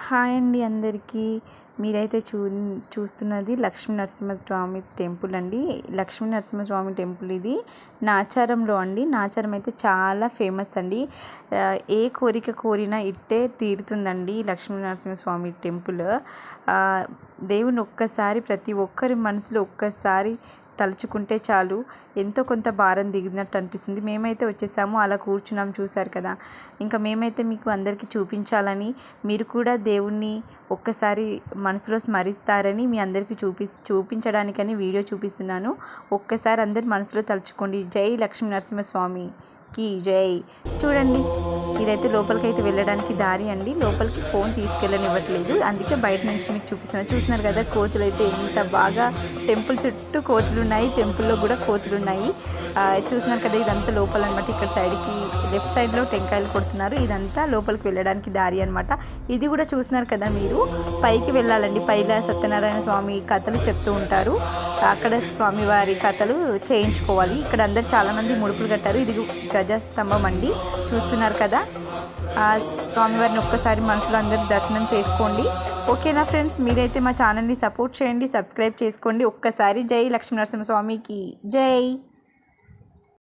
Hi అండి అందరికీ. మీరైతే చూస్తున్నది లక్ష్మీ నరసింహస్వామి టెంపుల్ అండి. లక్ష్మీ నరసింహస్వామి టెంపుల్ ఇది నాచారంలో అండి. నాచారం అయితే చాలా ఫేమస్ అండి. ఏ కోరిక కోరినా ఇట్టే తీరుతుందండి లక్ష్మీ నరసింహస్వామి టెంపుల్. దేవుని ఒక్కసారి ప్రతి ఒక్కరి మనసులో ఒక్కసారి తలుచుకుంటే చాలు ఎంతో కొంత భారం దిగినట్టు అనిపిస్తుంది. మేమైతే వచ్చేసాము, అలా కూర్చున్నాం, చూశారు కదా. ఇంకా మేమైతే మీకు అందరికీ చూపించాలని, మీరు కూడా దేవుణ్ణి ఒక్కసారి మనసులో స్మరిస్తారని మీ అందరికీ చూపించడానికని వీడియో చూపిస్తున్నాను. ఒక్కసారి అందరి మనసులో తలుచుకోండి. జై లక్ష్మీ నరసింహస్వామికి జై. చూడండి, ఇదైతే లోపలికైతే వెళ్ళడానికి దారి అండి. లోపలికి ఫోన్ తీసుకెళ్ళనివ్వట్లేదు, అందుకే బయట నుంచి మీకు చూస్తున్నారు కదా. కోతులు అయితే ఎంత బాగా, టెంపుల్ చుట్టూ కోతులు ఉన్నాయి, టెంపుల్లో కూడా కోతులు ఉన్నాయి. చూస్తున్నారు కదా, ఇదంతా లోపల అనమాట. ఇక్కడ సైడ్కి లెఫ్ట్ సైడ్లో టెంకాయలు కొడుతున్నారు. ఇదంతా లోపలికి వెళ్ళడానికి దారి అనమాట. ఇది కూడా చూస్తున్నారు కదా మీరు, పైకి వెళ్ళాలండి. పైలా సత్యనారాయణ స్వామి కథలు చెప్తూ ఉంటారు, అక్కడ స్వామివారి కథలు చేయించుకోవాలి. ఇక్కడ అందరు చాలామంది ముడుపులు కట్టారు. ఇది గజస్తంభం అండి, చూస్తున్నారు కదా. స్వామివారిని ఒక్కసారి మనసులో అందరూ దర్శనం చేసుకోండి. ఓకేనా ఫ్రెండ్స్, మీరైతే మా ఛానల్ని సపోర్ట్ చేయండి, సబ్స్క్రైబ్ చేసుకోండి. ఒక్కసారి జై లక్ష్మీ నరసింహస్వామికి జై.